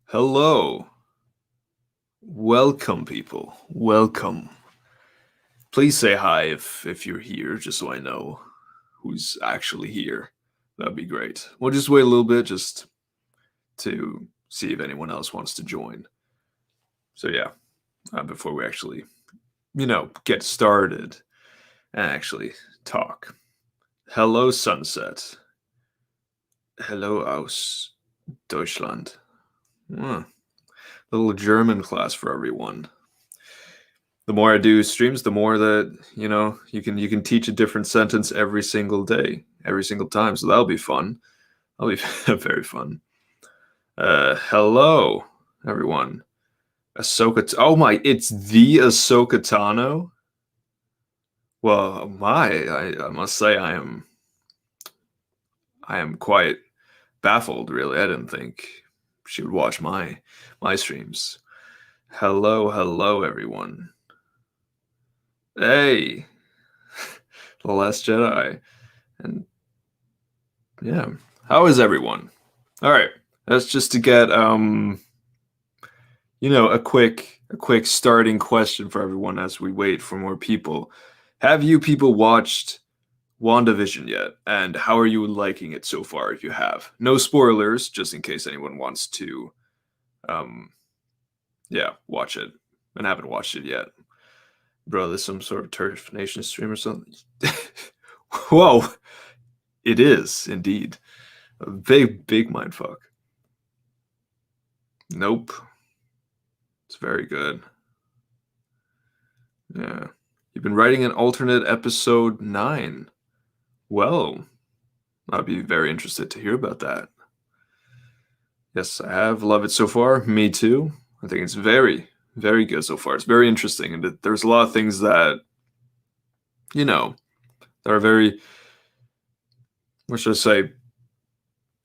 Hello. Welcome, people. Welcome. Please say hi if you're here, just so I know who's actually here. That'd be great. We'll just wait a little bit just to see if anyone else wants to join. So yeah, before we actually, get started and actually talk. Hello, sunset. Hello, aus Deutschland. Hmm, little German class for everyone. The more I do streams, the more that you can teach a different sentence every single day, every single time. So that'll be fun. That'll be very fun. Hello, everyone. Ahsoka. Oh my! It's the Ahsoka Tano. Well, I must say I am quite baffled. Really, I didn't think she would watch my streams. Hello, everyone. Hey, the Last Jedi. And yeah, how is everyone? All right, that's just to get a quick starting question for everyone as we wait for more people. Have you people watched WandaVision yet? And how are you liking it so far if you have? No spoilers, just in case anyone wants to um watch it and haven't watched it yet. Bro, there's some sort of Turf Nation stream or something. Whoa, it is indeed. A big mindfuck. Nope. It's very good. Yeah. You've been writing an alternate episode 9. Well, I'd be very interested to hear about that. Yes, I have. Love it so far. Me too. I think it's very good so far. It's very interesting. And there's a lot of things that, that are very, what should I say?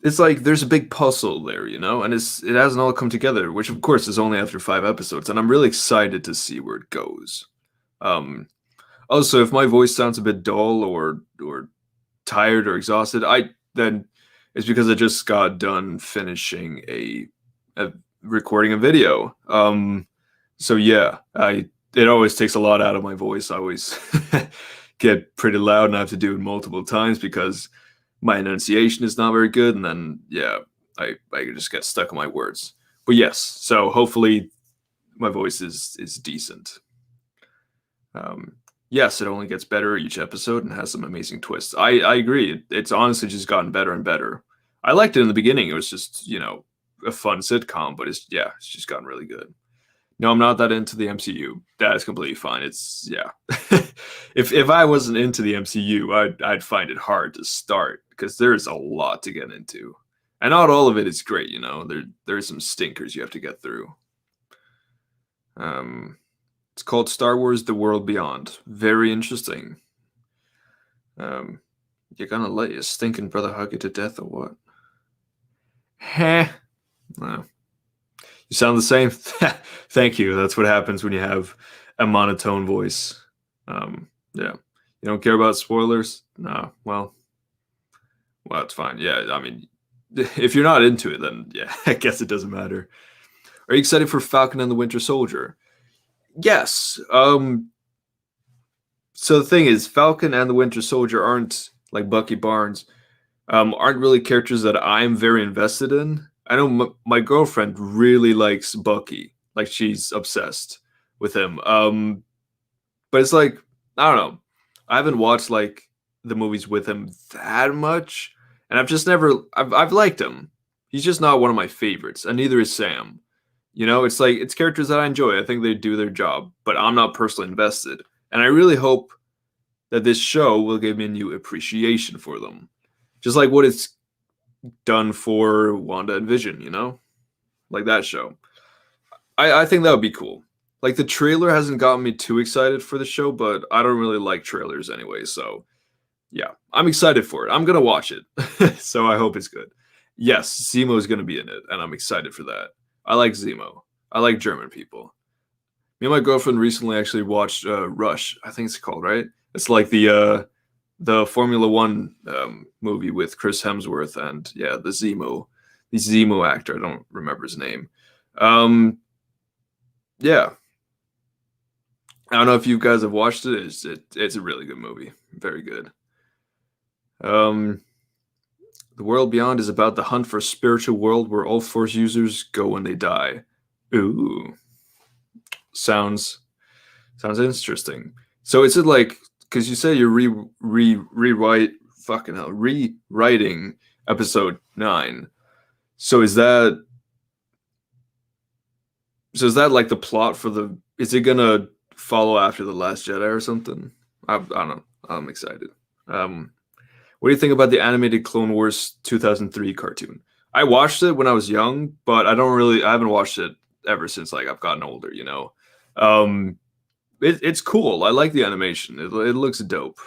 It's like there's a big puzzle there, and it hasn't all come together, which of course is only after 5 episodes, and I'm really excited to see where it goes. Um, Also, if my voice sounds a bit dull or tired or exhausted, I then it's because I just got done finishing a recording a video. So yeah, I it always takes a lot out of my voice. I always get pretty loud and I have to do it multiple times because my enunciation is not very good, and then yeah, I just get stuck on my words. But yes, so hopefully my voice is decent. Um, yes, it only gets better each episode and has some amazing twists. I agree. It's honestly just gotten better and better. I liked it in the beginning. It was just, a fun sitcom, but it's just gotten really good. No, I'm not that into the MCU. That is completely fine. It's yeah. If I wasn't into the MCU, I'd find it hard to start because there's a lot to get into. And not all of it is great, there's some stinkers you have to get through. Um it's called Star Wars: The World Beyond. Very interesting. Um, you're gonna let your stinking brother hug you to death or what? Heh. No. You sound the same. Thank you. That's what happens when you have a monotone voice. Yeah. You don't care about spoilers? No. Well, it's fine. Yeah. I mean, if you're not into it, then yeah, I guess it doesn't matter. Are you excited for Falcon and the Winter Soldier? Yes. So the thing is, Falcon and the Winter Soldier aren't like Bucky Barnes, aren't really characters that I'm very invested in. I know my girlfriend really likes Bucky, like she's obsessed with him. But it's like I don't know. I haven't watched like the movies with him that much, and I've liked him. He's just not one of my favorites, and neither is Sam. It's like it's characters that I enjoy. I think they do their job, but I'm not personally invested. And I really hope that this show will give me a new appreciation for them. Just like what it's done for Wanda and Vision, Like that show. I think that would be cool. Like the trailer hasn't gotten me too excited for the show, but I don't really like trailers anyway, so yeah. I'm excited for it. I'm gonna watch it. So I hope it's good. Yes, Zemo is gonna be in it, and I'm excited for that. I like Zemo. I like German people. Me and my girlfriend recently actually watched Rush. I think it's called, right? It's like the Formula One movie with Chris Hemsworth and yeah, the Zemo the Zemo actor. I don't remember his name. Um, yeah, I don't know if you guys have watched it. It's a really good movie. Very good. Um, the World Beyond is about the hunt for a spiritual world where all Force users go when they die. Ooh, sounds sounds interesting. So is it like because you say you're rewrite fucking hell rewriting episode 9? So is that like the plot for the? Is it gonna follow after the Last Jedi or something? I don't know. I'm excited. Um, what do you think about the animated Clone Wars 2003 cartoon? I watched it when I was young, but I haven't watched it ever since like I've gotten older. Um, it's cool. I like the animation. It looks dope.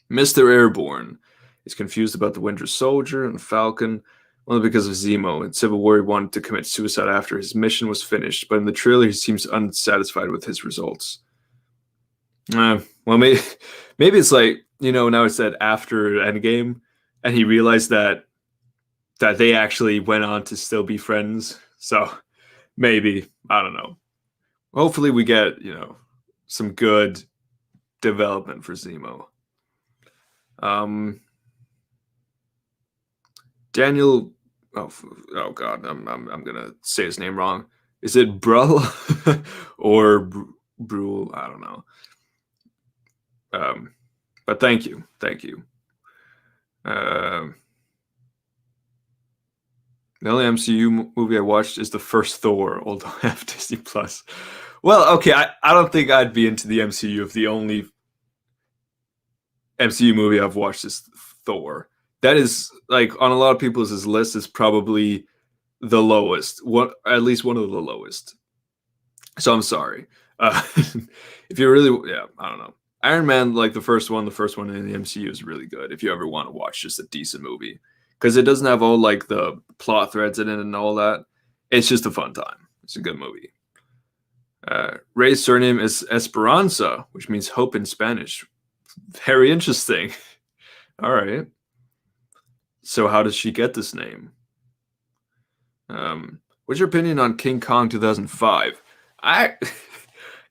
Mr. Airborne is confused about the Winter Soldier and Falcon, only because of Zemo. In Civil War, he wanted to commit suicide after his mission was finished, but in the trailer, he seems unsatisfied with his results. Well, maybe it's like now it said after Endgame, and he realized that they actually went on to still be friends. So maybe I don't know. Hopefully, we get some good development for Zemo. Um, Daniel. Oh God, I'm gonna say his name wrong. Is it Brull or Brule? I don't know. But thank you. Um, the only MCU movie I watched is the first Thor, although I have Disney Plus. Well, okay, I don't think I'd be into the MCU if the only MCU movie I've watched is Thor. That is like on a lot of people's list is probably the lowest. What at least one of the lowest. So I'm sorry. If you really, yeah, I don't know. Iron Man, like the first one in the MCU is really good. If you ever want to watch just a decent movie, because it doesn't have all like the plot threads in it and all that. It's just a fun time. It's a good movie. Rey's surname is Esperanza, which means hope in Spanish. Very interesting. All right. So how does she get this name? What's your opinion on King Kong 2005? I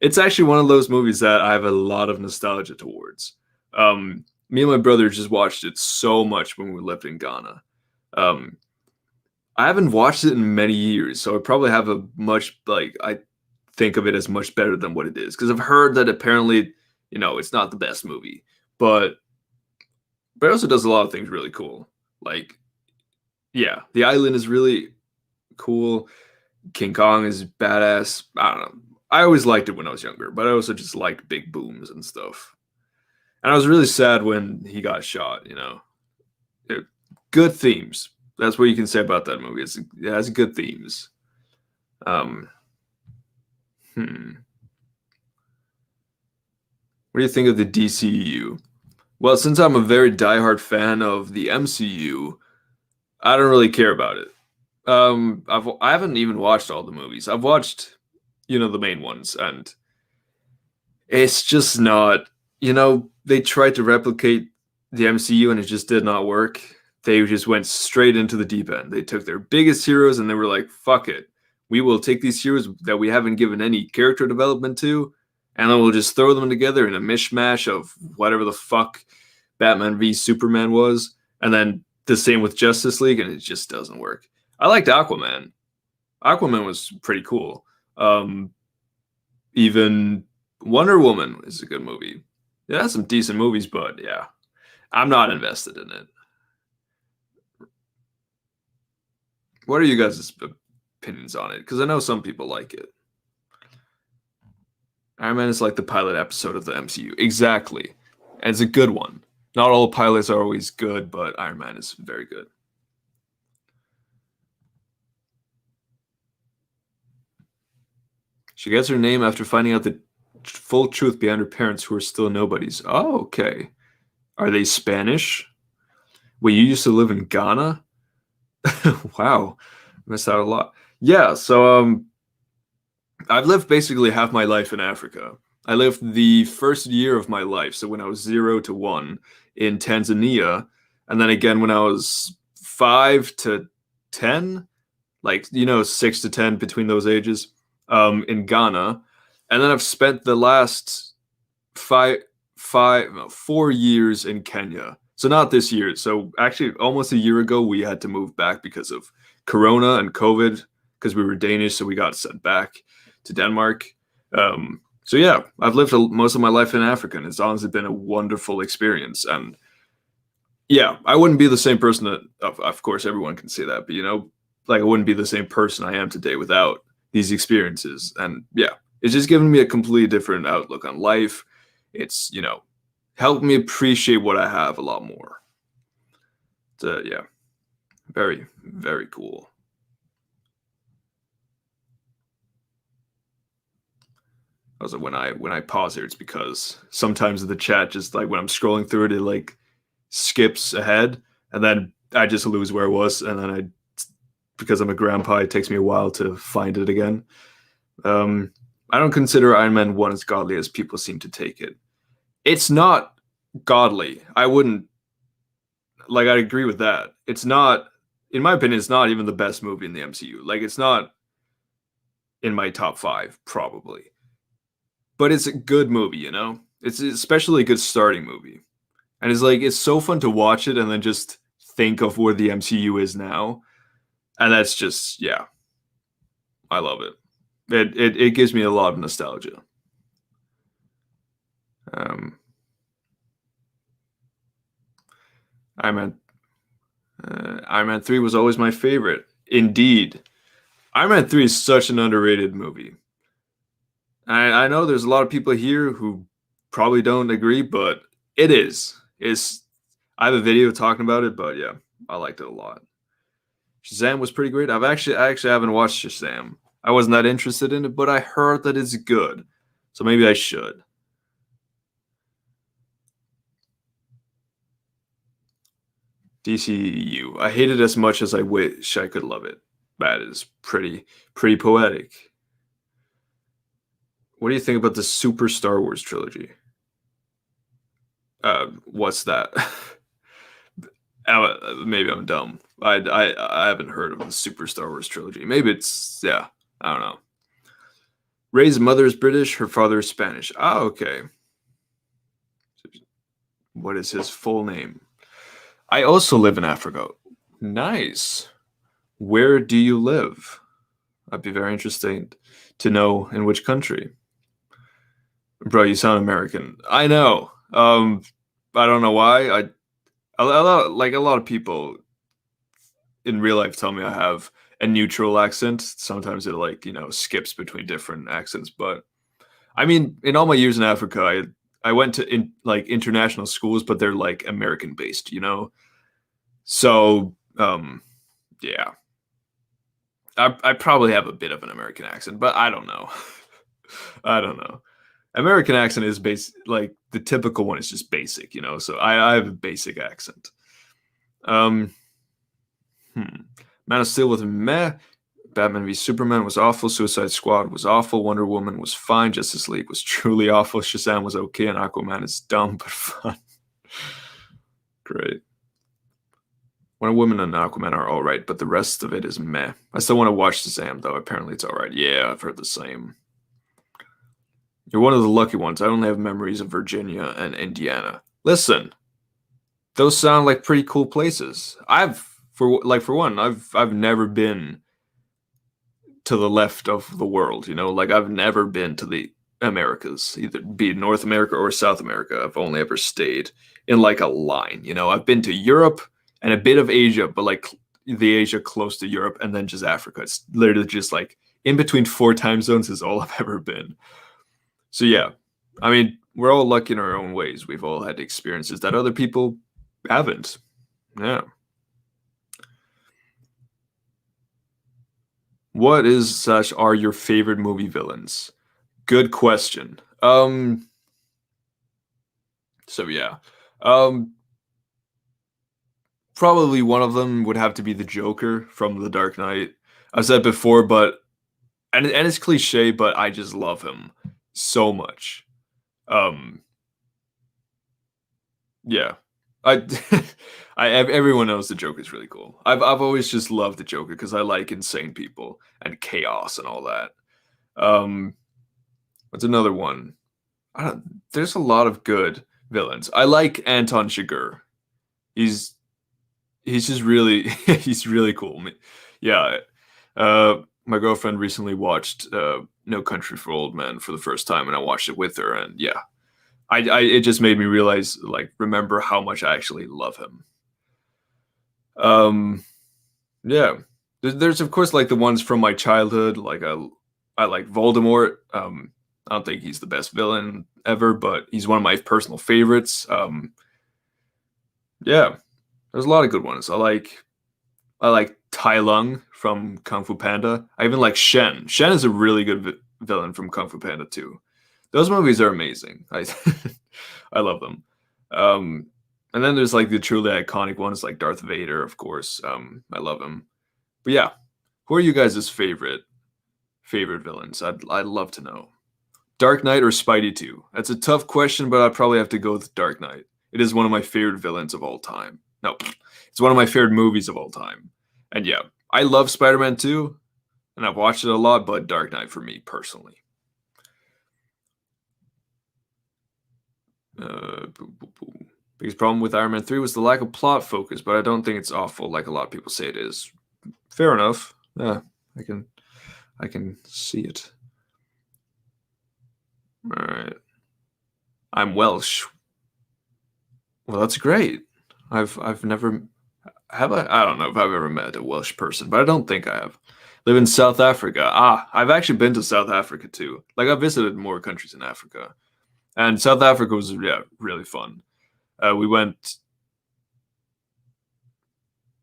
it's actually one of those movies that I have a lot of nostalgia towards. Me and my brother just watched it so much when we lived in Ghana. Um, I haven't watched it in many years, so I probably have a much like I think of it as much better than what it is because I've heard that apparently it's not the best movie, but it also does a lot of things really cool. Like yeah, the island is really cool. King Kong is badass. I don't know. I always liked it when I was younger, but I also just liked big booms and stuff. And I was really sad when he got shot. Good themes. That's what you can say about that movie. It has good themes. Um, hmm. What do you think of the DCU? Well, since I'm a very diehard fan of the MCU, I don't really care about it. I haven't even watched all the movies. I've watched, the main ones, and it's just not. They tried to replicate the MCU, and it just did not work. They just went straight into the deep end. They took their biggest heroes, and they were like, "Fuck it, we will take these heroes that we haven't given any character development to, and then we'll just throw them together in a mishmash of whatever the fuck Batman v Superman was, and then the same with Justice League, and it just doesn't work." I liked Aquaman. Aquaman was pretty cool. Even Wonder Woman is a good movie. It has some decent movies, but yeah, I'm not invested in it. What are you guys' opinions on it? Because I know some people like it. Iron Man is like the pilot episode of the MCU. Exactly. And it's a good one. Not all pilots are always good, but Iron Man is very good. She gets her name after finding out the full truth behind her parents who are still nobodies. Oh, okay. Are they Spanish? Wait, you used to live in Ghana? Wow. Missed out a lot. Yeah, so I've lived basically half my life in Africa. I lived the first year of my life, so when I was 0 to 1 in Tanzania, and then again when I was 5 to 10, like 6 to 10 between those ages, in Ghana, and then I've spent the last five, 4 years in Kenya. So not this year. So actually, almost a year ago, we had to move back because of Corona and COVID, because we were Danish, so we got sent back to Denmark. So yeah, I've lived most of my life in Africa, and it's honestly been a wonderful experience. And yeah, I wouldn't be the same person that, of course, everyone can say that, but like I wouldn't be the same person I am today without these experiences. And yeah, it's just given me a completely different outlook on life. It's, helped me appreciate what I have a lot more. So yeah, very, very cool. Also, when I pause here, it's because sometimes the chat just like when I'm scrolling through it, it like skips ahead, and then I just lose where I was, and then because I'm a grandpa, it takes me a while to find it again. I don't consider Iron Man 1 as godly as people seem to take it. It's not godly. I wouldn't, like, I agree with that. It's not, in my opinion, it's not even the best movie in the MCU. Like, it's not in my top 5, probably. But it's a good movie, It's especially a good starting movie. And it's so fun to watch it and then just think of where the MCU is now. And that's just, yeah, I love it. It gives me a lot of nostalgia. Iron Man, Iron Man 3 was always my favorite. Indeed. Iron Man 3 is such an underrated movie. I know there's a lot of people here who probably don't agree, but it is. I have a video talking about it, but yeah, I liked it a lot. Shazam was pretty great. I actually haven't watched Shazam. I wasn't that interested in it, but I heard that it's good. So maybe I should. DCU. I hate it as much as I wish I could love it. That is pretty poetic. What do you think about the Super Star Wars trilogy? What's that? Maybe I'm dumb. I haven't heard of the Super Star Wars trilogy. Maybe it's, yeah, I don't know. Ray's mother is British, her father is Spanish. Ah, okay. What is his full name? I also live in Africa. Nice. Where do you live? I'd be very interested to know in which country. Bro, you sound American. I know. I don't know why. A lot of people in real life tell me I have a neutral accent. Sometimes it skips between different accents, but I mean, in all my years in Africa, I went to international schools, but they're like American based, So yeah, I probably have a bit of an American accent, but I don't know. I don't know. American accent is like the typical one is just basic, So I have a basic accent. Man of Steel was meh. Batman v Superman was awful. Suicide Squad was awful. Wonder Woman was fine. Justice League was truly awful. Shazam was okay, and Aquaman is dumb but fun. Great. Wonder Woman and Aquaman are all right, but the rest of it is meh. I still want to watch Shazam, though. Apparently, it's all right. Yeah, I've heard the same. You're one of the lucky ones. I only have memories of Virginia and Indiana. Listen, those sound like pretty cool places. For one, I've never been to the left of the world, like I've never been to the Americas, either be it North America or South America. I've only ever stayed in like a line, I've been to Europe and a bit of Asia, but like the Asia close to Europe and then just Africa. It's literally just like in between 4 time zones is all I've ever been. So yeah, I mean, we're all lucky in our own ways. We've all had experiences that other people haven't. Yeah. What are your favorite movie villains? Good question. So yeah. Probably one of them would have to be the Joker from The Dark Knight. I've said before, but and it's cliche, but I just love him so much. Yeah. I, everyone knows the Joker is really cool. I've always just loved the Joker because I like insane people and chaos and all that. Um, what's another one? There's a lot of good villains. I like Anton Chigurh. He's he's just really he's really cool. Yeah. My girlfriend recently watched No Country for Old Men for the first time, and I watched it with her, and yeah, it just made me realize, like, remember how much I actually love him. Um, yeah, there's of course like the ones from my childhood. Like I like Voldemort. I don't think he's the best villain ever, but he's one of my personal favorites. Yeah, there's a lot of good ones. I like Tai Lung from Kung Fu Panda. I even like Shen. Shen is a really good villain from Kung Fu Panda too. Those movies are amazing. I love them. Um, and then there's like the truly iconic ones like Darth Vader, of course. I love him. But yeah, who are you guys' favorite villains? I'd love to know. Dark Knight or Spidey 2? That's a tough question, but I'd probably have to go with Dark Knight. It is one of my favorite villains of all time. No, it's one of my favorite movies of all time. And yeah, I love Spider-Man 2, and I've watched it a lot, but Dark Knight for me personally. Biggest problem with Iron Man 3 was the lack of plot focus, but I don't think it's awful like a lot of people say it is. Fair enough. Yeah, I can see it. All right. I'm Welsh. Well, that's great. I've never have I don't know if I've ever met a Welsh person, but I don't think I have. Live in South Africa. Ah, I've actually been to South Africa too. Like I visited more countries in Africa. And South Africa was, yeah, really fun. We went.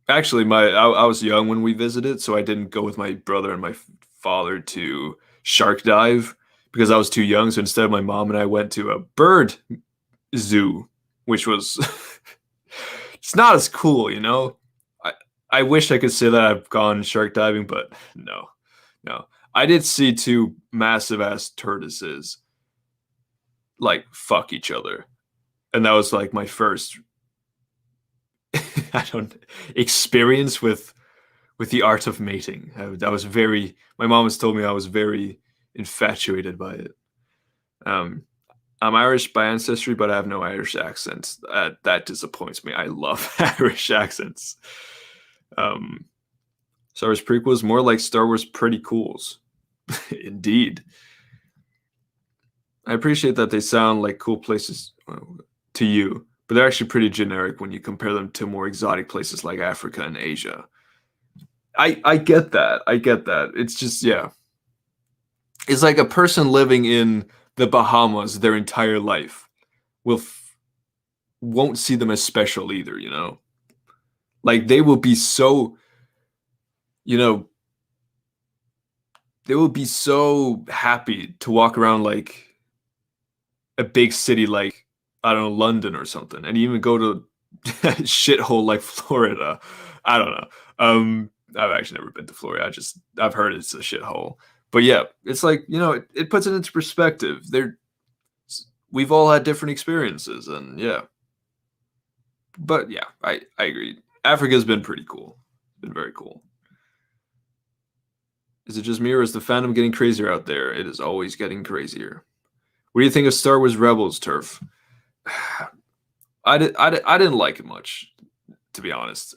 Actually, I was young when we visited, so I didn't go with my brother and my father to shark dive because I was too young. So instead, my mom and I went to a bird zoo, which was it's not as cool, you know. I I wish I could say that I've gone shark diving, but no, no. I did see two massive ass tortoises like fuck each other, and that was like my first I don't experience with the art of mating. I was very. My mom has told me I was very infatuated by it. Um, I'm Irish by ancestry, but I have no Irish accent. That disappoints me. I love Irish accents. Um, Star Wars prequels more like Star Wars pretty cools. Indeed. I appreciate that they sound like cool places to you, but they're actually pretty generic when you compare them to more exotic places like Africa and Asia. I get that. I get that. It's just yeah. It's like a person living in the Bahamas their entire life will won't see them as special either, you know? Like they will be so, you know, they will be so happy to walk around like a big city like I don't know, London or something, and even go to shithole like Florida. I don't know. I've actually never been to Florida. I've heard it's a shithole. But yeah, it's like, you know, it puts it into perspective. We've all had different experiences, and yeah. But yeah, I agree. Africa's been pretty cool. Been very cool. Is it just me or is the fandom getting crazier out there? It is always getting crazier. What do you think of Star Wars Rebels, Turf? I didn't like it much, to be honest.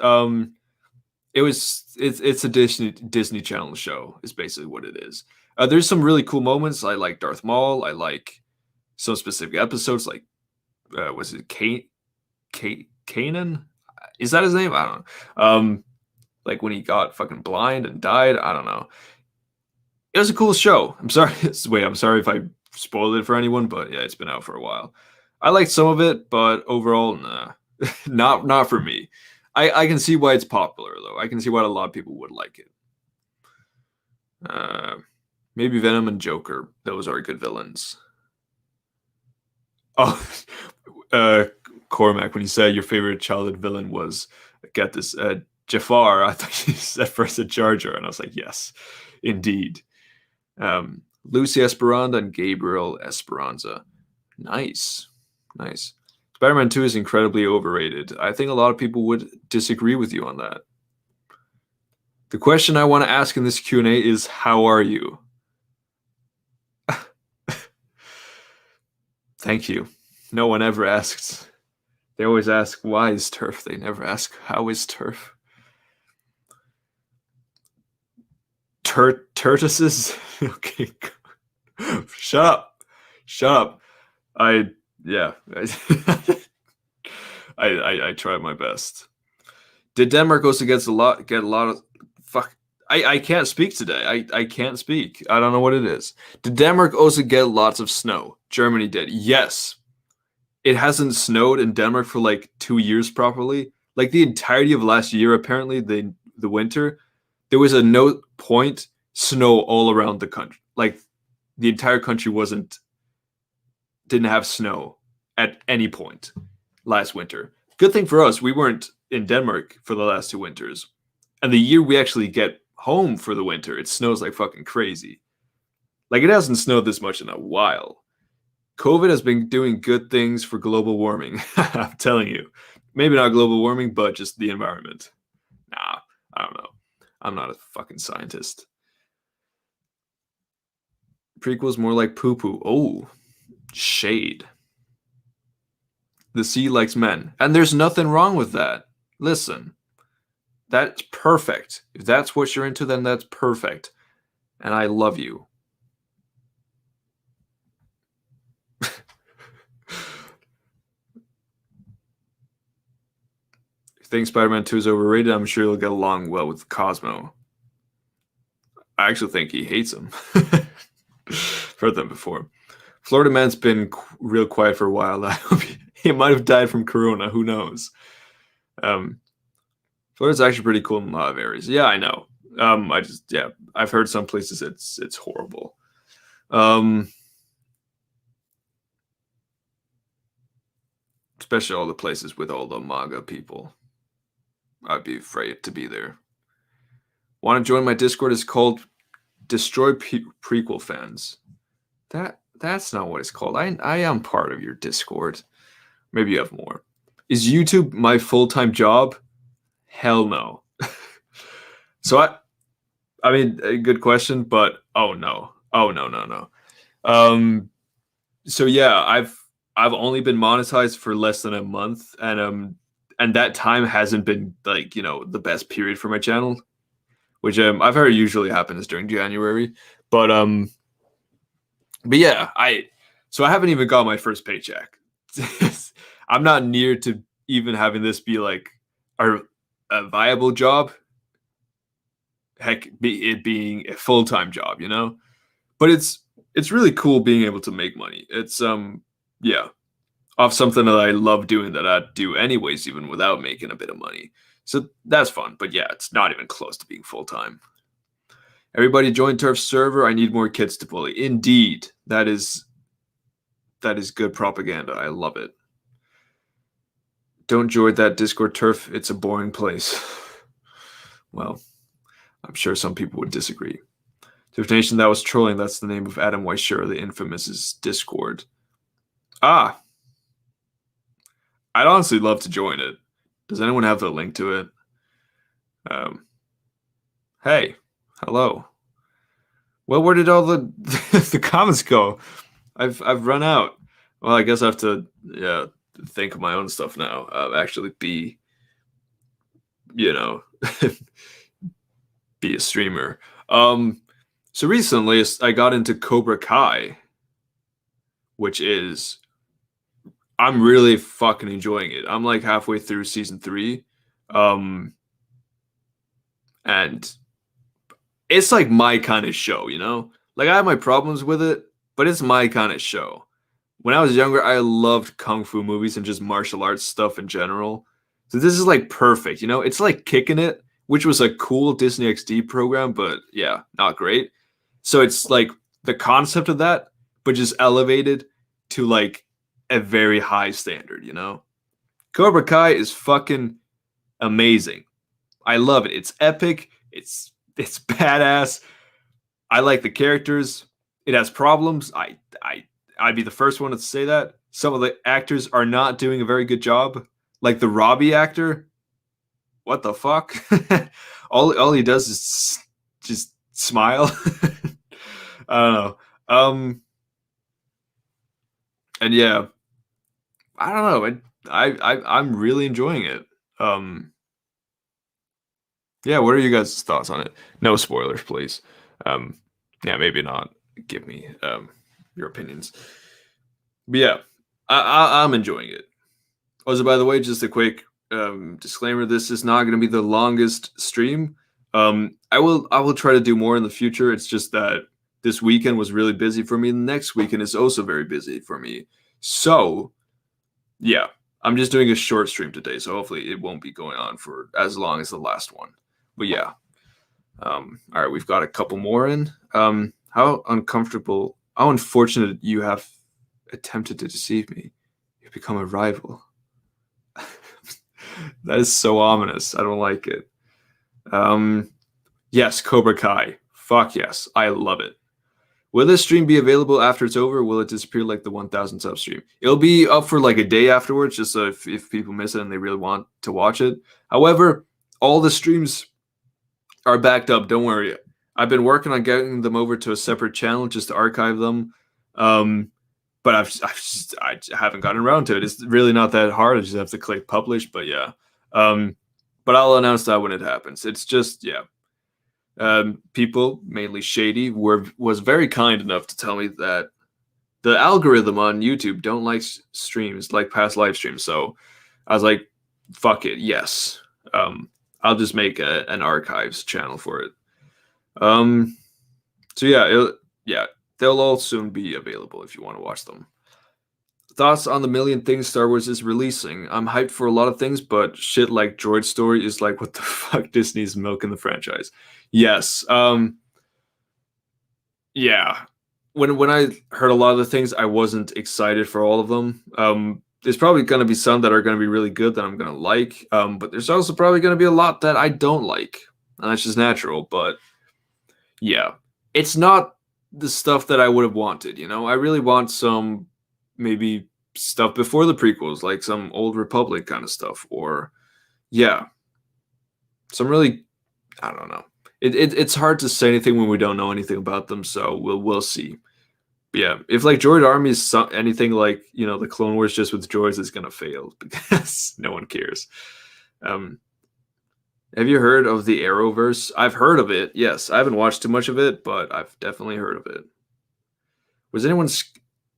It's a Disney Channel show. Is basically what it is. There's some really cool moments. I like Darth Maul. I like some specific episodes. Like was it Kanan? Is that his name? I don't know. Like when he got fucking blind and died. I don't know. It was a cool show. I'm sorry. Wait, I'm sorry if I spoiled it for anyone, but yeah, it's been out for a while. I liked some of it, but overall, nah, not for me. I can see why it's popular though. I can see why a lot of people would like it. Uh, Maybe Venom and Joker. Those are good villains. Oh, uh, Cormac, when you said your favorite childhood villain was, get this, Jafar, I thought you said first a Jar Jar, and I was like, yes, indeed. Lucy Esperanza and Gabriel Esperanza. Nice, nice. Spider-Man 2 is incredibly overrated. I think a lot of people would disagree with you on that. The question I want to ask in this Q&A is, how are you? Thank you. No one ever asks. They always ask, why is turf? They never ask, how is turf? Tortoises? Okay. Shut up. Shut up. Yeah. I tried my best. Did Denmark also get a lot of fuck? I can't speak today. I can't speak. I don't know what it is. Did Denmark also get lots of snow? Germany did. Yes. It hasn't snowed in Denmark for like 2 years properly. Like the entirety of last year, apparently the winter, there was a no point snow all around the country. Like the entire country didn't have snow at any point last winter. Good thing for us, we weren't in Denmark for the last 2 winters. And the year we actually get home for the winter, it snows like fucking crazy. Like it hasn't snowed this much in a while. COVID has been doing good things for global warming. I'm telling you. Maybe not global warming, but just the environment. Nah, I don't know. I'm not a fucking scientist. Prequel's more like poo-poo. Oh, shade. The sea likes men. And there's nothing wrong with that. Listen, that's perfect. If that's what you're into, then that's perfect. And I love you. If you think Spider-Man 2 is overrated, I'm sure he'll get along well with Cosmo. I actually think he hates him. Heard that before. Florida man's been real quiet for a while. I hope he might have died from corona. Who knows? Florida's actually pretty cool in a lot of areas. Yeah, I know. I've heard some places it's horrible. Especially all the places with all the MAGA people. I'd be afraid to be there. Want to join my Discord? It's called Destroy Prequel Fans. That's not what it's called. I am part of your Discord. Maybe you have more. Is YouTube my full-time job? Hell no. So I mean, a good question, but oh no. So yeah, I've only been monetized for less than a month, and that time hasn't been like, the best period for my channel, which I've heard usually happens during January. But yeah, I haven't even got my first paycheck. I'm not near to even having this be like a viable job. Heck, it being a full-time job, But it's really cool being able to make money. It's yeah, off something that I love doing that I'd do anyways, even without making a bit of money. So that's fun. But yeah, it's not even close to being full-time. Everybody join Turf's server. I need more kids to bully. Indeed, that is good propaganda. I love it. Don't join that Discord, Turf. It's a boring place. Well, I'm sure some people would disagree. Turf Nation, that was trolling. That's the name of Adam Weishura, the infamous Discord. Ah. I'd honestly love to join it. Does anyone have the link to it? Hey, hello. Well, where did all the the comments go? I've run out. Well, I guess I have to think of my own stuff now. Actually be, be a streamer. So recently I got into Cobra Kai, which is, I'm really fucking enjoying it. I'm like halfway through season 3. And it's like my kind of show, Like I have my problems with it, but it's my kind of show. When I was younger, I loved kung fu movies and just martial arts stuff in general. So this is like perfect, It's like Kicking It, which was a cool Disney XD program, but yeah, not great. So it's like the concept of that, but just elevated to like a very high standard, Cobra Kai is fucking amazing. I love it. It's epic. It's badass. I like the characters. It has problems. I'd be the first one to say that. some of the actors are not doing a very good job. Like the Robbie actor, what the fuck? All he does is just smile. I don't know. And yeah, I don't know. I'm really enjoying it. Um, yeah. What are you guys' thoughts on it? No spoilers, please. Um, yeah, maybe not. Give me your opinions. But yeah, I'm enjoying it. Also, by the way, just a quick disclaimer: this is not going to be the longest stream. I will try to do more in the future. It's just that this weekend was really busy for me. The next weekend is also very busy for me. So yeah, I'm just doing a short stream today. So hopefully it won't be going on for as long as the last one. But yeah, all right, we've got a couple more in. How uncomfortable, how unfortunate you have attempted to deceive me. You've become a rival. That is so ominous. I don't like it. Um, yes, Cobra Kai. Fuck yes, I love it. Will this stream be available after it's over? Or will it disappear like the 1,000 sub stream? It'll be up for like a day afterwards, just so if people miss it and they really want to watch it. However, all the streams are backed up. Don't worry. I've been working on getting them over to a separate channel just to archive them. But I haven't gotten around to it. It's really not that hard. I just have to click publish. But yeah, but I'll announce that when it happens. It's just yeah. People, mainly Shady, was very kind enough to tell me that the algorithm on YouTube don't like streams, like past live streams. So I was like, fuck it, yes. I'll just make an archives channel for it. So yeah, they'll all soon be available if you want to watch them. Thoughts on the million things Star Wars is releasing? I'm hyped for a lot of things, but shit like Droid Story is like, what the fuck? Disney's milking the franchise. Yes. Yeah. When I heard a lot of the things, I wasn't excited for all of them. There's probably going to be some that are going to be really good that I'm going to like. But there's also probably going to be a lot that I don't like, and that's just natural. But yeah, it's not the stuff that I would have wanted. You know, I really want some maybe stuff before the prequels, like some Old Republic kind of stuff, or yeah, some really, I don't know. It's hard to say anything when we don't know anything about them, so we'll see. But yeah, if like Droid Army is anything like the Clone Wars just with droids, is gonna fail because no one cares. Um, have you heard of the Arrowverse? I've heard of it. Yes, I haven't watched too much of it, but I've definitely heard of it. Was anyone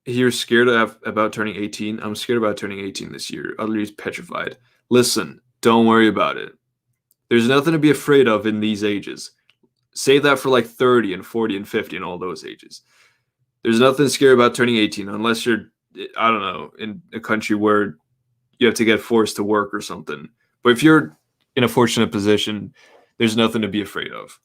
here scared about turning 18? I'm scared about turning 18 this year. Utterly petrified. Listen, don't worry about it. There's nothing to be afraid of in these ages. Save that for like 30 and 40 and 50 and all those ages. There's nothing scary about turning 18 unless you're, I don't know, in a country where you have to get forced to work or something. But if you're in a fortunate position, there's nothing to be afraid of.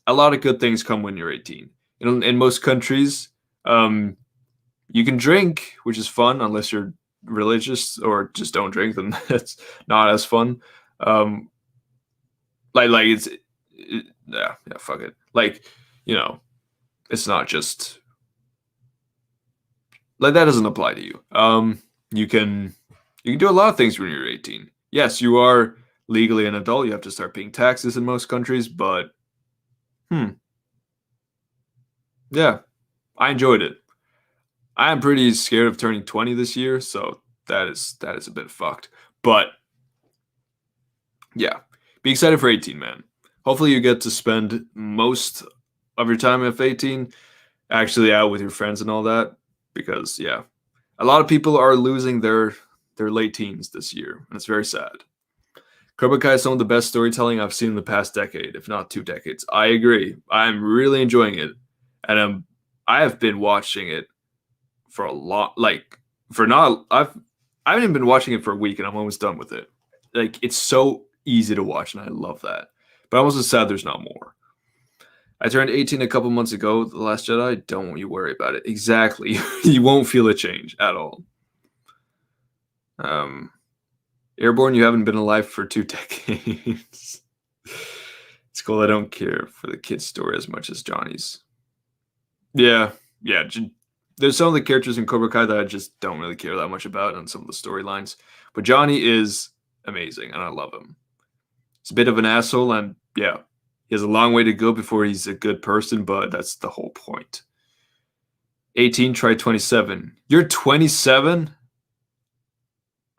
A lot of good things come when you're 18. In most countries, you can drink, which is fun unless you're religious or just don't drink, then that's not as fun. Like yeah, fuck it. Like, it's not just like that doesn't apply to you. You can do a lot of things when you're 18. Yes, you are legally an adult. You have to start paying taxes in most countries, but yeah, I enjoyed it. I am pretty scared of turning 20 this year, so that is a bit fucked. But yeah, be excited for 18, man. Hopefully you get to spend most of your time at 18 actually out with your friends and all that, because yeah, a lot of people are losing their late teens this year, and it's very sad. Cobra Kai is some of the best storytelling I've seen in the past decade, if not 2 decades. I agree. I'm really enjoying it, and I have been watching it for a lot. Like for not, I haven't even been watching it for a week, and I'm almost done with it. Like it's so easy to watch, and I love that. But I'm also sad there's not more. I turned 18 a couple months ago. The Last Jedi. Don't you worry about it. Exactly. You won't feel a change at all. Airborne, you haven't been alive for 2 decades. It's cool. I don't care for the kid's story as much as Johnny's. Yeah, yeah. There's some of the characters in Cobra Kai that I just don't really care that much about and some of the storylines. But Johnny is amazing, and I love him. He's a bit of an asshole, and yeah, he has a long way to go before he's a good person, but that's the whole point. 18, try 27. You're 27?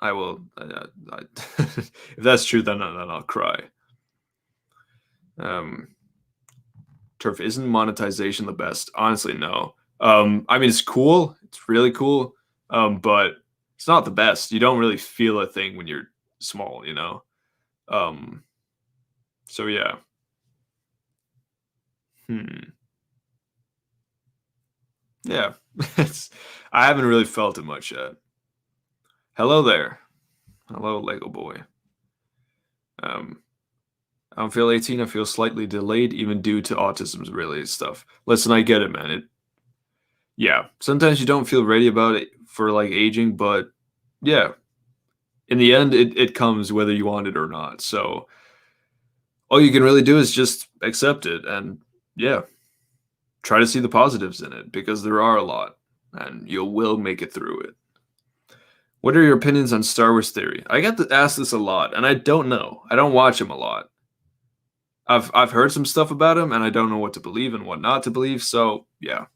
I will. If that's true, then I'll cry. Turf, isn't monetization the best? Honestly, no. I mean, it's cool. It's really cool. But it's not the best. You don't really feel a thing when you're small, you know? Um, so yeah. Hmm. Yeah. It's, I haven't really felt it much yet. Hello there. Hello, Lego boy. Um, I don't feel 18. I feel slightly delayed, even due to autism's related stuff. Listen, I get it, man. Yeah. Sometimes you don't feel ready about it for like aging, but yeah, in the end, it comes whether you want it or not. So all you can really do is just accept it and yeah, try to see the positives in it because there are a lot, and you will make it through it. What are your opinions on Star Wars theory? I get to ask this a lot, and I don't know. I don't watch them a lot. I've heard some stuff about him, and I don't know what to believe and what not to believe. So yeah,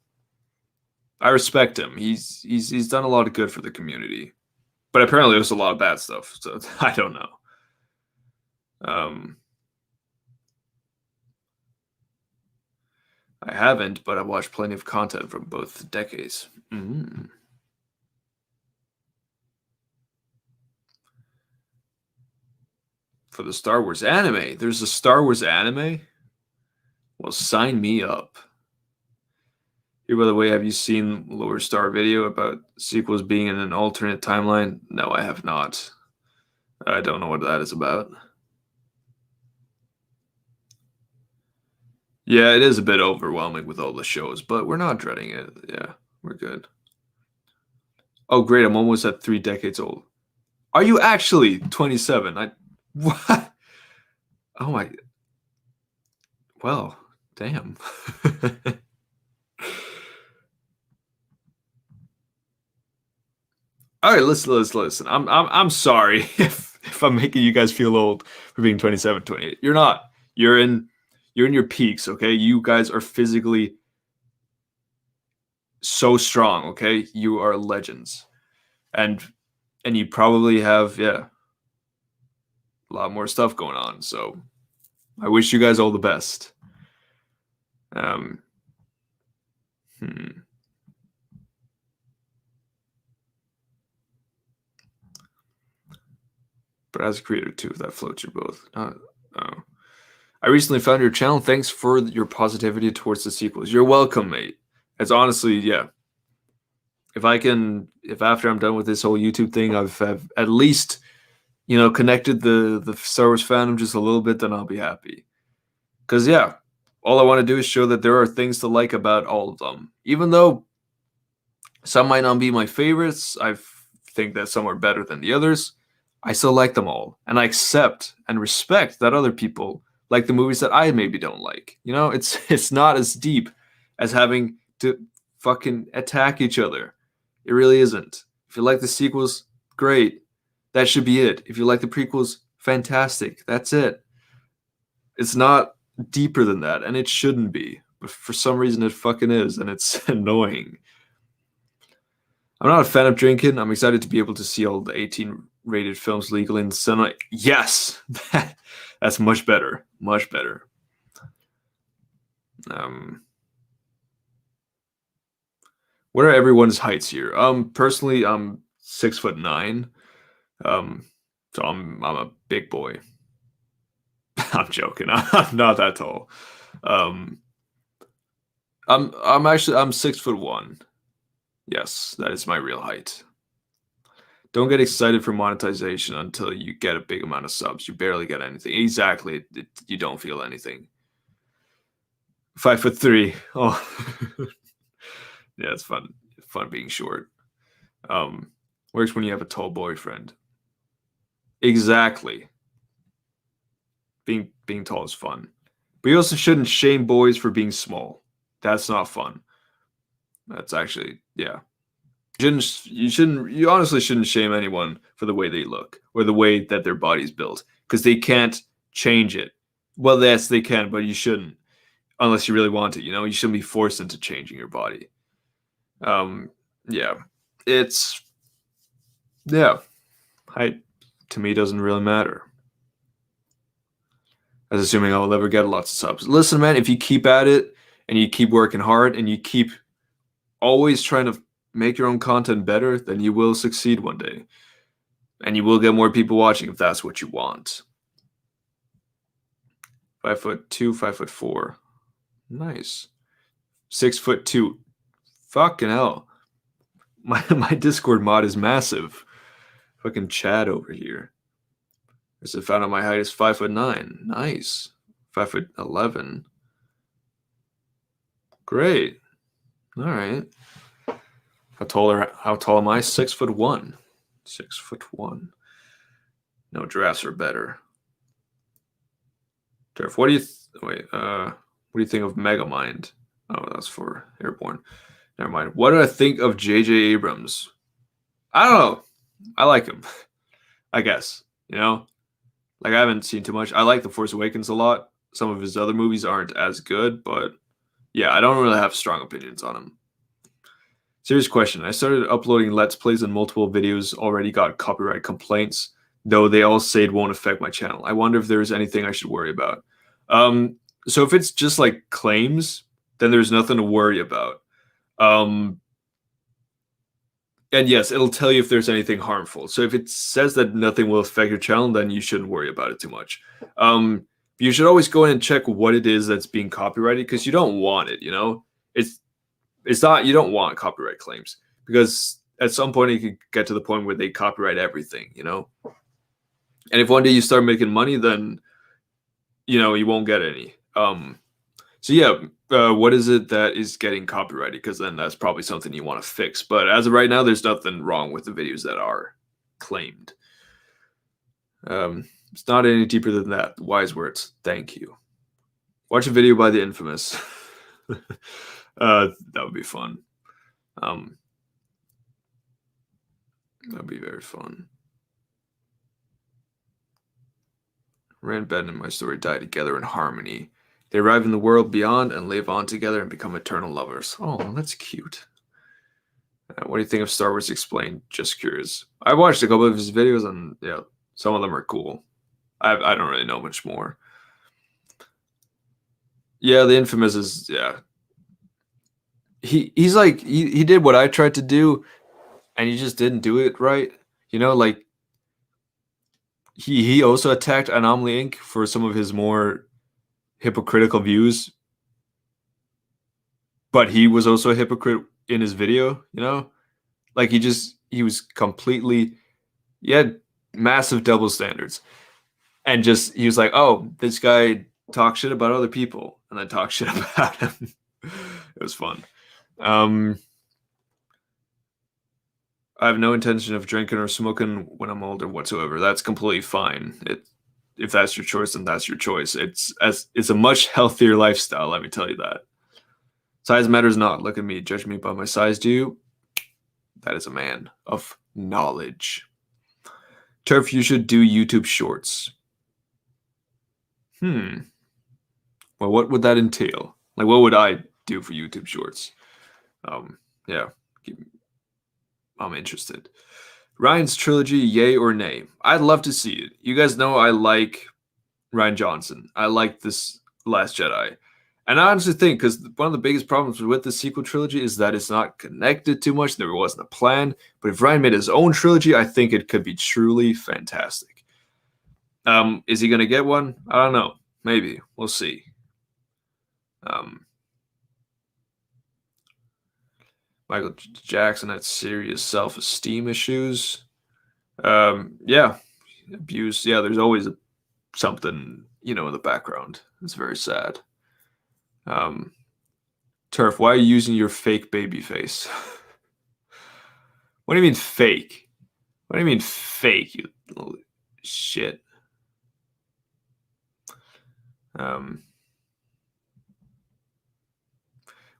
I respect him. He's done a lot of good for the community, but apparently there's a lot of bad stuff. So I don't know. Um, I haven't, but I've watched plenty of content from both decades. For the Star Wars anime, there's a Star Wars anime. Well, sign me up. Here, by the way, have you seen Lower Star video about sequels being in an alternate timeline? No, I have not. I don't know what that is about. Yeah, it is a bit overwhelming with all the shows, but we're not dreading it. Yeah, we're good. Oh, great, I'm almost at 3 decades old. Are you actually 27? What? Oh my, well, damn. All right, listen. I'm sorry if I'm making you guys feel old for being 27, 28. You're not. You're in your peaks, okay? You guys are physically so strong, okay? You are legends. And you probably have, yeah, a lot more stuff going on. So I wish you guys all the best. Um hmm. But as a creator too, if that floats your both. Oh. I recently found your channel. Thanks for your positivity towards the sequels. You're welcome, mate. It's honestly, yeah. If after I'm done with this whole YouTube thing, have at least, connected the Star Wars fandom just a little bit, then I'll be happy. Because yeah, all I want to do is show that there are things to like about all of them, even though some might not be my favorites. I think that some are better than the others. I still like them all, and I accept and respect that other people like the movies that I maybe don't like. It's not as deep as having to fucking attack each other. It really isn't. If you like the sequels, great. That should be it. If you like the prequels, fantastic. That's it. It's not deeper than that, and it shouldn't be. But for some reason, it fucking is, and it's annoying. I'm not a fan of drinking. I'm excited to be able to see all the 18 rated films legally in the cinema. Yes, that's much better. Much better. What are everyone's heights here? Personally, I'm 6'9". So I'm a big boy. I'm joking. I'm not that tall. Um, I'm 6'1". Yes, that is my real height. Don't get excited for monetization until you get a big amount of subs. You barely get anything. Exactly. You don't feel anything. 5'3". Oh, yeah, it's fun. Fun being short. Works when you have a tall boyfriend. Exactly. Being tall is fun, but you also shouldn't shame boys for being small. That's not fun. That's actually, yeah. You honestly shouldn't shame anyone for the way they look or the way that their body's built because they can't change it. Well, yes, they can, but you shouldn't unless you really want to. You shouldn't be forced into changing your body. Um, yeah, it's yeah. Height to me doesn't really matter. As assuming I will ever get lots of subs. Listen, man, if you keep at it and you keep working hard and you keep always trying to make your own content better, then you will succeed one day. And you will get more people watching if that's what you want. 5'2", 5'4". Nice. 6'2". Fucking hell. My Discord mod is massive. Fucking Chad over here. As I found out my height is 5'9". Nice. 5'11". Great. All right. How tall am I? 6'1". 6'1". No, giraffes are better. Jeff, what do you think of Megamind? Oh, that's for Airborne. Never mind. What do I think of J.J. Abrams? I don't know. I like him. I guess. Like I haven't seen too much. I like The Force Awakens a lot. Some of his other movies aren't as good, but yeah, I don't really have strong opinions on him. Serious question. I started uploading Let's Plays and multiple videos already got copyright complaints, though they all say it won't affect my channel. I wonder if there's anything I should worry about. So if it's just like claims, then there's nothing to worry about. And yes, it'll tell you if there's anything harmful. So if it says that nothing will affect your channel, then you shouldn't worry about it too much. You should always go in and check what it is that's being copyrighted because you don't want it, It's not, you don't want copyright claims because at some point it could get to the point where they copyright everything, And if one day you start making money, then, you won't get any. So yeah, what is it that is getting copyrighted? Because then that's probably something you want to fix. But as of right now, there's nothing wrong with the videos that are claimed. It's not any deeper than that. Wise words. Thank you. Watch a video by the infamous. That would be fun. That would be very fun. Rand, Ben, and my story die together in harmony. They arrive in the world beyond and live on together and become eternal lovers. Oh, that's cute. What do you think of Star Wars Explained? Just curious. I watched a couple of his videos and yeah, some of them are cool. I don't really know much more. Yeah, the infamous is, yeah. He's like, he did what I tried to do and he just didn't do it right. Like he also attacked Anomaly Inc. for some of his more hypocritical views, but he was also a hypocrite in his video, like he was completely, he had massive double standards and he was like, oh, this guy talks shit about other people and then talk shit about him. It was fun. I have no intention of drinking or smoking when I'm older whatsoever. That's completely fine. If that's your choice, then that's your choice. It's a much healthier lifestyle, let me tell you that. Size matters not. Look at me. Judge me by my size, do you? That is a man of knowledge. Turf, you should do YouTube shorts. Well, what would that entail? Like, what would I do for YouTube shorts? Yeah. I'm interested. Ryan's trilogy, yay or nay? I'd love to see it. You guys know I like Ryan Johnson. I like this Last Jedi. And I honestly think, because one of the biggest problems with the sequel trilogy is that it's not connected too much. There wasn't a plan. But if Ryan made his own trilogy, I think it could be truly fantastic. Is he going to get one? I don't know. Maybe. We'll see. Michael Jackson had serious self-esteem issues. Yeah. Abuse. Yeah, there's always something, in the background. It's very sad. Turf, why are you using your fake baby face? What do you mean fake? What do you mean fake, you little shit?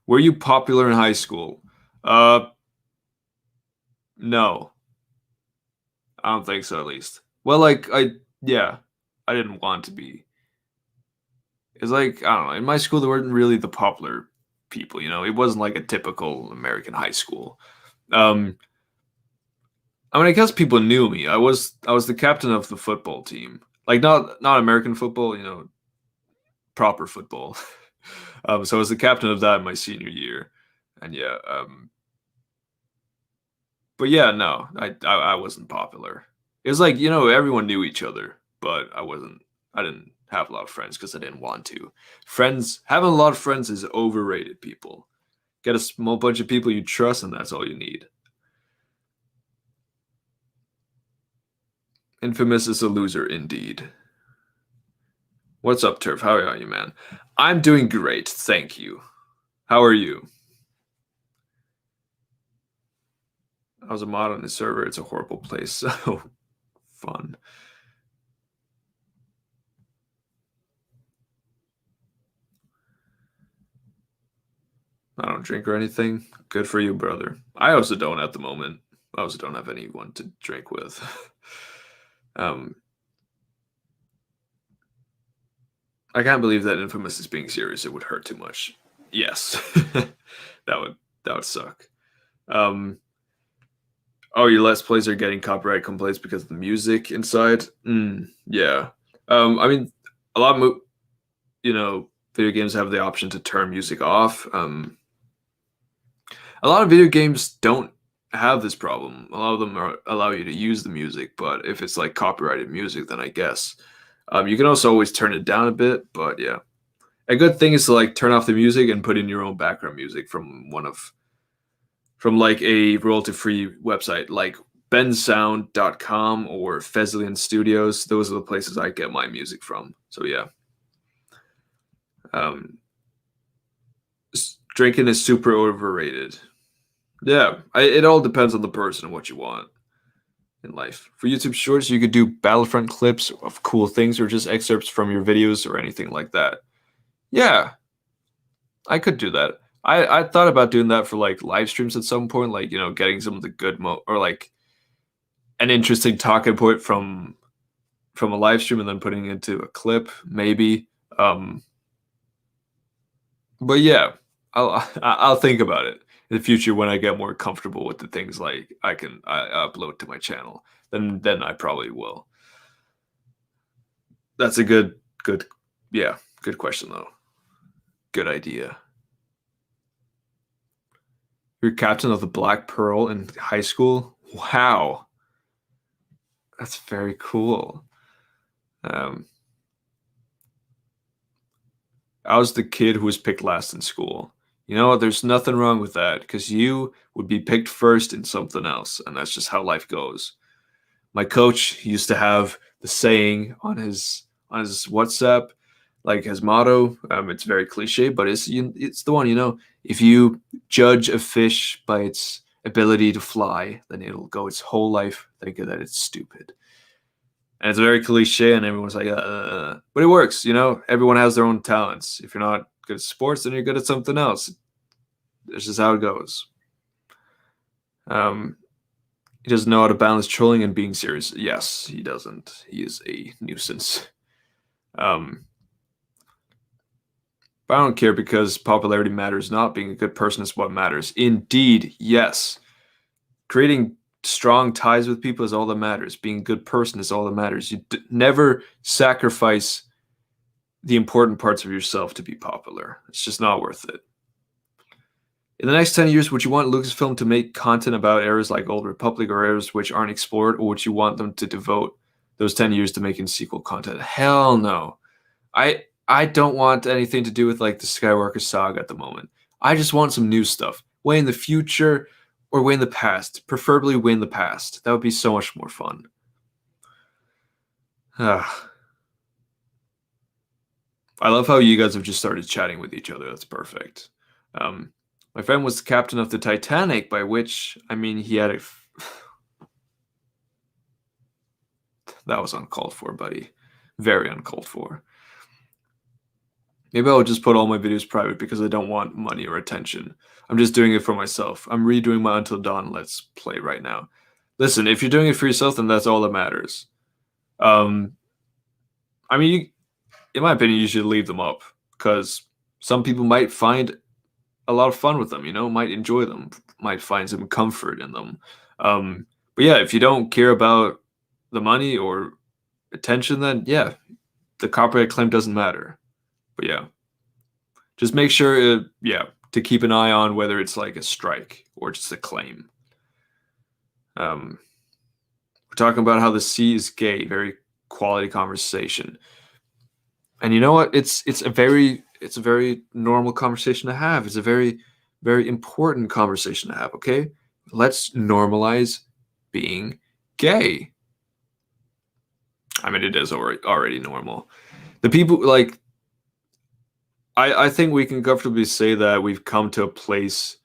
Were you popular in high school? Uh, no, I don't think so. At least, well, yeah, I didn't want to be. It's like I don't know. In my school, there weren't really the popular people. It wasn't like a typical American high school. Um, I mean, I guess people knew me. I was the captain of the football team. Like not American football, proper football. So I was the captain of that in my senior year, and yeah. But yeah, no, I wasn't popular. It was like everyone knew each other, but I wasn't. I didn't have a lot of friends because I didn't want to. Friends having a lot of friends is overrated. People get a small bunch of people you trust, and that's all you need. Infamous is a loser indeed. What's up, Turf? How are you, man? I'm doing great, thank you. How are you? I was a mod on the server. It's a horrible place. So fun. I don't drink or anything. Good for you, brother. I also don't at the moment. I also don't have anyone to drink with. um, I can't believe that Infamous is being serious. It would hurt too much. Yes, that would suck. Um, oh, your Let's Plays are getting copyright complaints because of the music inside. Yeah. I mean, a lot of video games have the option to turn music off. A lot of video games don't have this problem. A lot of them allow you to use the music, but if it's like copyrighted music, then I guess you can also always turn it down a bit. But yeah, a good thing is to like turn off the music and put in your own background music from like a royalty-free website like bensound.com or Fezlian Studios. Those are the places I get my music from. So yeah, um, drinking is super overrated. Yeah, it all depends on the person and what you want in life. For YouTube Shorts, you could do Battlefront clips of cool things or just excerpts from your videos or anything like that. Yeah, I could do that. I thought about doing that for like live streams at some point, like getting some of the good or like an interesting talking point from a live stream and then putting it into a clip, maybe. Um, but yeah, I'll think about it in the future when I get more comfortable with the things like I upload to my channel. Then I probably will. That's a good yeah, good question though. Good idea. You're captain of the Black Pearl in high school? Wow. That's very cool. Um, I was the kid who was picked last in school. There's nothing wrong with that because you would be picked first in something else, and that's just how life goes. My coach used to have the saying on his WhatsApp, like his motto. It's very cliche, but it's the one. If you judge a fish by its ability to fly, then it'll go its whole life thinking that it's stupid. And it's very cliche, and everyone's like, but it works. Everyone has their own talents. If you're not good at sports, then you're good at something else. This is how it goes. Um, he doesn't know how to balance trolling and being serious. Yes, he doesn't. He is a nuisance. Um, but I don't care because popularity matters not. Being a good person is what matters. Indeed, yes. Creating strong ties with people is all that matters. Being a good person is all that matters. You never sacrifice the important parts of yourself to be popular. It's just not worth it. In the next 10 years, would you want Lucasfilm to make content about eras like Old Republic or eras which aren't explored, or would you want them to devote those 10 years to making sequel content? Hell no. I don't want anything to do with like the Skywalker saga at the moment. I just want some new stuff. Way in the future or way in the past. Preferably way in the past. That would be so much more fun. I love how you guys have just started chatting with each other. That's perfect. My friend was the captain of the Titanic, by which I mean he had a. That was uncalled for, buddy. Very uncalled for. Maybe I'll just put all my videos private because I don't want money or attention. I'm just doing it for myself. I'm redoing my Until Dawn Let's Play right now. Listen, if you're doing it for yourself, then that's all that matters. Um, I mean, in my opinion, you should leave them up because some people might find a lot of fun with them, might enjoy them, might find some comfort in them. But yeah, if you don't care about the money or attention, then yeah, the copyright claim doesn't matter. But yeah, just make sure, to keep an eye on whether it's like a strike or just a claim. We're talking about how the sea is gay, very quality conversation. And you know what? It's a very normal conversation to have. It's a very important conversation to have, okay? Let's normalize being gay. I mean, it is already normal. The people like I think we can comfortably say that we've come to a place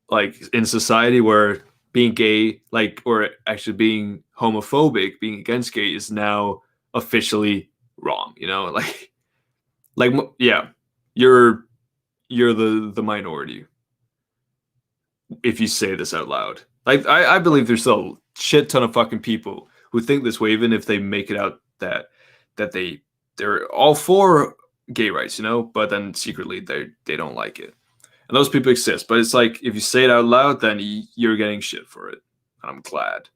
like in society where being gay, like, or actually being homophobic, being against gay is now officially wrong, yeah, you're the minority if you say this out loud. Like I believe there's still a shit ton of fucking people who think this way, even if they make it out that they're all for gay rights, but then secretly they don't like it. And those people exist, but it's like if you say it out loud, then you're getting shit for it. And I'm glad.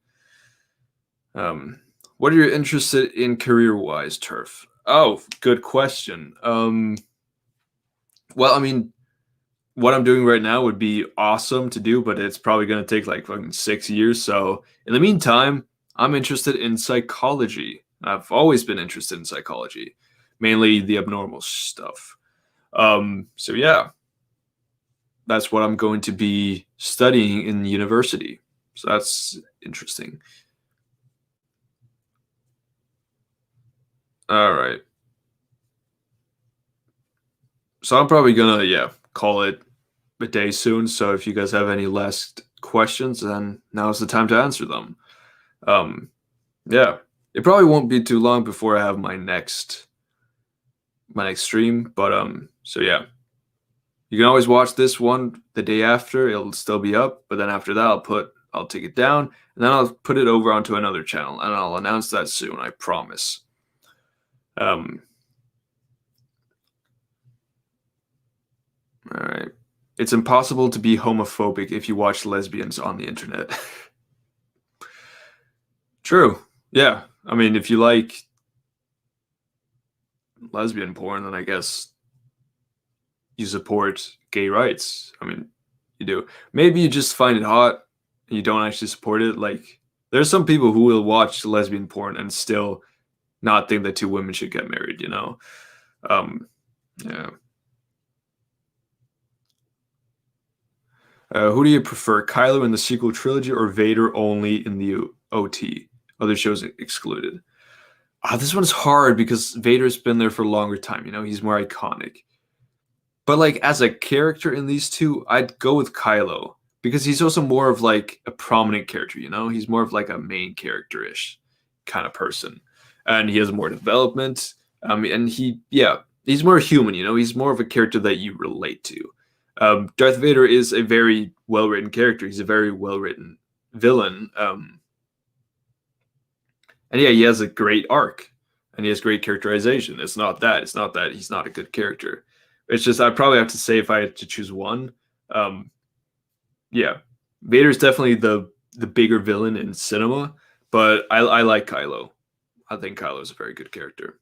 What are you interested in career-wise, Turf? Oh, good question. Well, I mean, what I'm doing right now would be awesome to do, but it's probably going to take like fucking 6 years. So in the meantime, I'm interested in psychology. I've always been interested in psychology, mainly the abnormal stuff. So yeah, that's what I'm going to be studying in university. So that's interesting. All right. So I'm probably gonna, call it a day soon. So if you guys have any last questions, then now's the time to answer them. Um, yeah, it probably won't be too long before I have my next stream. But so yeah, you can always watch this one the day after. It'll still be up, but then after that, I'll take it down, and then I'll put it over onto another channel, and I'll announce that soon. I promise. Um, all right. It's impossible to be homophobic if you watch lesbians on the internet. True. Yeah. I mean, if you like lesbian porn, then I guess you support gay rights. I mean, you do. Maybe you just find it hot and you don't actually support it. Like, there's some people who will watch lesbian porn and still not think that two women should get married, Yeah. Who do you prefer, Kylo in the sequel trilogy or Vader only in the OT? Other shows excluded. This one's hard because Vader's been there for a longer time. He's more iconic. But like as a character in these two, I'd go with Kylo because he's also more of like a prominent character. He's more of like a main character-ish kind of person, and he has more development. And he's more human. He's more of a character that you relate to. Darth Vader is a very well-written character. He's a very well-written villain. And yeah, he has a great arc and he has great characterization. It's not that he's not a good character. It's just I'd probably have to say if I had to choose one. Yeah, Vader's definitely the bigger villain in cinema, but I like Kylo. I think Kylo is a very good character.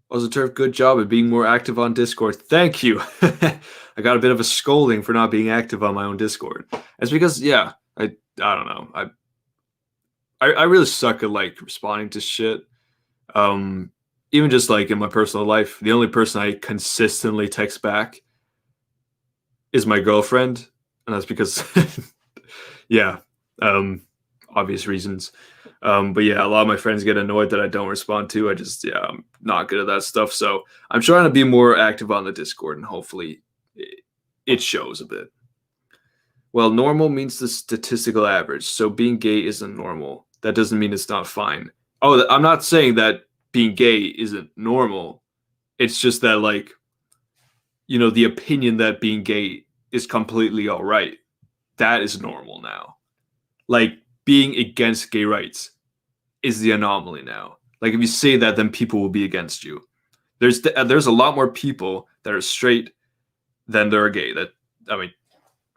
Also, Turf, good job at being more active on Discord. Thank you. I got a bit of a scolding for not being active on my own Discord. It's because, I don't know. I really suck at like responding to shit. Even just like in my personal life, the only person I consistently text back is my girlfriend, and that's because, obvious reasons. But yeah, a lot of my friends get annoyed that I don't respond to. I'm not good at that stuff. So I'm trying to be more active on the Discord, and hopefully it shows a bit. Well, normal means the statistical average. So being gay isn't normal. That doesn't mean it's not fine. Oh, I'm not saying that being gay isn't normal. It's just that, like, you know, the opinion that being gay is completely all right, that is normal now. Like, being against gay rights is the anomaly now. Like, if you say that, then people will be against you. There's a lot more people that are straight than there are gay. That, I mean,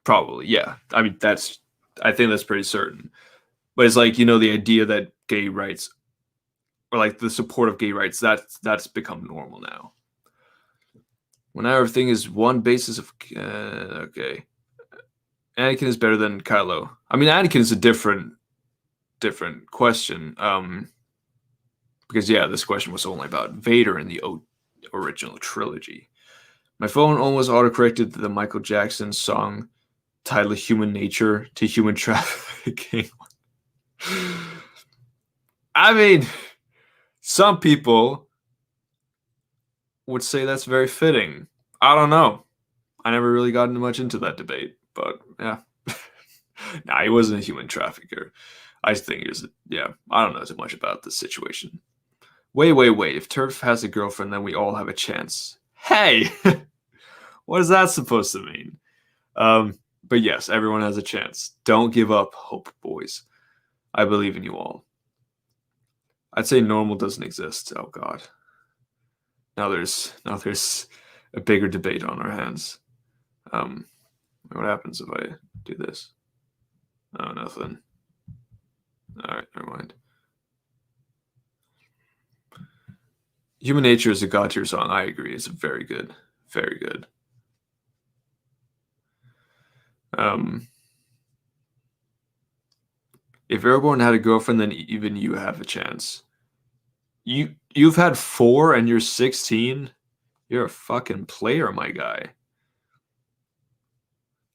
probably, yeah. I mean, I think that's pretty certain. But it's like, you know, the idea that gay rights, or like the support of gay rights, that's become normal now. When everything is one basis of okay, Anakin is better than Kylo. I mean, Anakin is a different question. Because yeah, this question was only about Vader in the original trilogy. My phone almost autocorrected the Michael Jackson song titled "Human Nature" to "Human Trafficking." I mean, some people would say that's very fitting. I don't know. I never really got much into that debate, but yeah. Nah, he wasn't a human trafficker. I think he was, yeah, I don't know too much about the situation. Wait. If Turf has a girlfriend, then we all have a chance. Hey! What is that supposed to mean? But yes, everyone has a chance. Don't give up hope, boys. I believe in you all. I'd say normal doesn't exist. Oh God. Now there's a bigger debate on our hands. What happens if I do this? Oh, nothing. All right, never mind. Human Nature is a God tier song. I agree. It's very good. Very good. If Airborne had a girlfriend, then even you have a chance. You've had 4 and you're 16? You're a fucking player, my guy.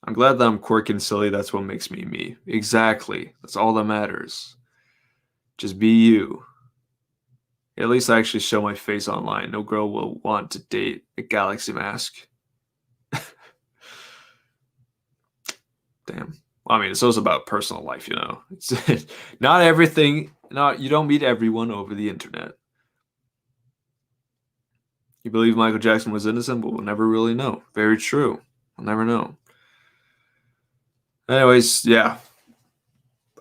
I'm glad that I'm quirky and silly. That's what makes me me. Exactly. That's all that matters. Just be you. At least I actually show my face online. No girl will want to date a galaxy mask. Damn. I mean, it's also about personal life, you know. It's not everything. Not you don't meet everyone over the internet. You believe Michael Jackson was innocent, but we'll never really know. Very true. We'll never know. Anyways, yeah.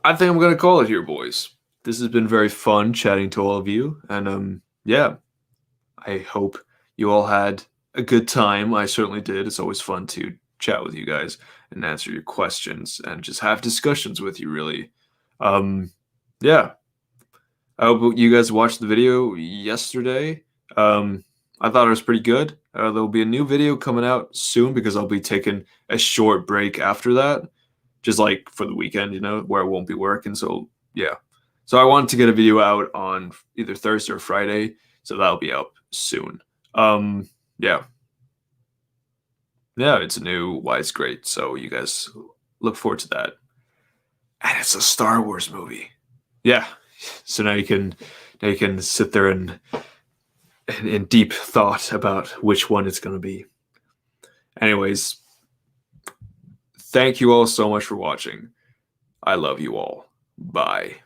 I think I'm gonna call it here, boys. This has been very fun chatting to all of you, and yeah. I hope you all had a good time. I certainly did. It's always fun to chat with you guys and answer your questions and just have discussions with you, really. Yeah. I hope you guys watched the video yesterday. I thought it was pretty good. There'll be a new video coming out soon because I'll be taking a short break after that, just like for the weekend, you know, where I won't be working. So, yeah. So I wanted to get a video out on either Thursday or Friday. So that'll be up soon. Yeah. Yeah, it's new. Why it's great. So you guys look forward to that. And it's a Star Wars movie. Yeah. So now you can sit there and in deep thought about which one it's going to be. Anyways, thank you all so much for watching. I love you all. Bye.